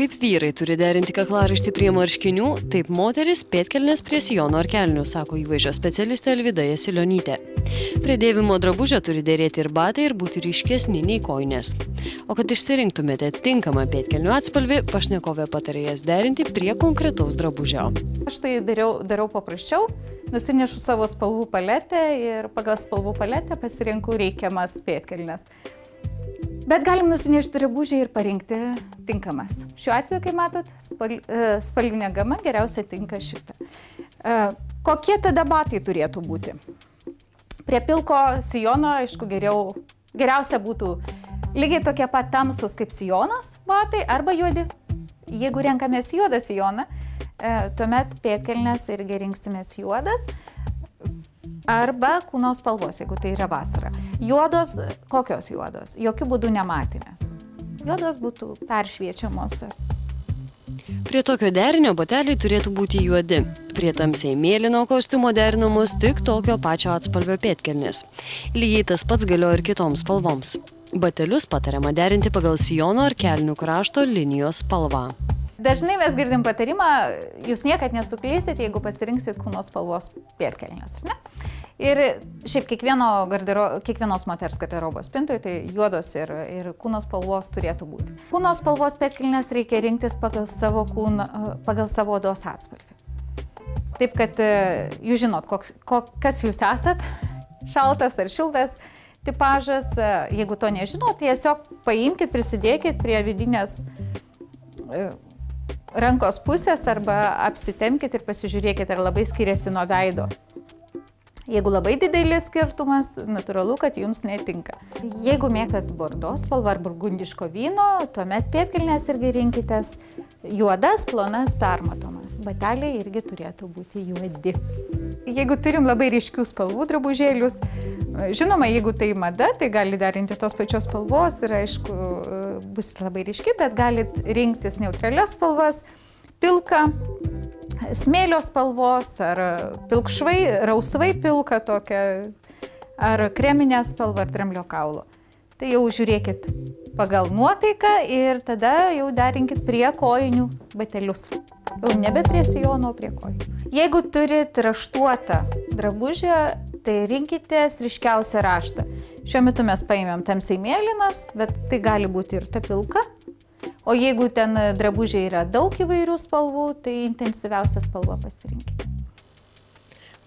Kaip vyrai turi derinti kaklaraištį prie marškinių, taip moteris pėdkelnes prie sijono ar kelnių, sako įvaizdžio specialistė Alvyda Jasilionytė. Prie dėvimo drabužio turi dėrėti ir batai ir būti ryškesni nei kojinės. O kad išsirinktumėte tinkamą pėdkelnių atspalvį, pašnekovė patarė jas derinti prie konkretaus drabužio. Aš tai darau paprasčiau, nusinešu savo spalvų paletę ir pagal spalvų paletę pasirinku reikiamas pėdkelnes. Bet galim nusinešti drabužį ir parinkti tinkamas. Šiuo atveju, kaip matot, spalvinė gama geriausia tinka šitą. Kokie tada batai turėtų būti? Prie pilko sijono, aišku, geriausia būtų lygiai tokie pat tamsūs kaip sijonas batai arba juodi. Jeigu renkamės juodą sijoną, tuomet pėdkelnes irgi rinksimės juodas. Arba kūno spalvos, jeigu tai yra vasara. Juodos, kokios juodos? Jokių būdų nematinės. Juodos būtų peršviečiamos. Prie tokio derinio bateliai turėtų būti juodi. Prie tamsiai mėlyno kostiumo derinamos tik tokio pačio atspalvio pėdkelnės. Lygiai tas pats galioja ir kitoms spalvoms. Batelius patariama derinti pagal sijono ar kelnių krašto linijos spalvą. Dažnai mes girdim patarimą, jūs niekad nesuklysit, jeigu pasirinksit kūno spalvos pėdkelnes, ne? Ir šiaip kiekvienos moters garderobos spintoje tai juodos ir kūno spalvos turėtų būti. Kūno spalvos pėdkelnes reikia rinktis pagal savo odos atspalvį. Taip, kad jūs žinot, kas jūs esat, šaltas ar šiltas tipažas. Jeigu to nežinot, tiesiog paimkit, prisidėkit prie vidinės rankos pusės arba apsitemkit ir pasižiūrėkit, ar labai skiriasi nuo veido. Jeigu labai didelis skirtumas, natūralu, kad jums netinka. Jeigu mėgstat bordo spalvą ar burgundiško vyno, tuomet pėdkelnes irgi rinkitės juodas, plonas, permatomas. Bateliai irgi turėtų būti juodi. Jeigu turim labai ryškių spalvų drabužėlius, žinoma, jeigu tai mada, tai gali derinti tos pačios spalvos ir aišku, bus labai ryški, bet galit rinktis neutralias spalvas, pilką, smėlio spalvos, ar pilkšvai, rausvai pilką tokią, ar kreminę spalvą, ar dramblio kaulo. Tai jau žiūrėkit pagal nuotaiką ir tada jau derinkit prie kojinių batelius. Jau nebe prie sijono, o prie kojinių. Jeigu turit raštuotą drabužį, tai rinkitės ryškiausią raštą. Šiuo metu mes paėmėm tamsiai mėlynas, bet tai gali būti ir ta pilka. O jeigu ten drabužiai yra daug įvairių spalvų, tai intensyviausią spalvą pasirinkite.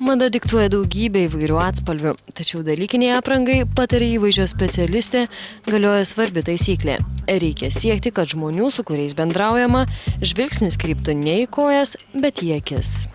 Mada diktuoja daugybę įvairių atspalvių, tačiau dalykiniai aprangai, patarė įvaizdžio specialistė, galioja svarbi taisyklė. Reikia siekti, kad žmonių, su kuriais bendraujama, žvilgsnis kryptų ne į kojas, bet į akis.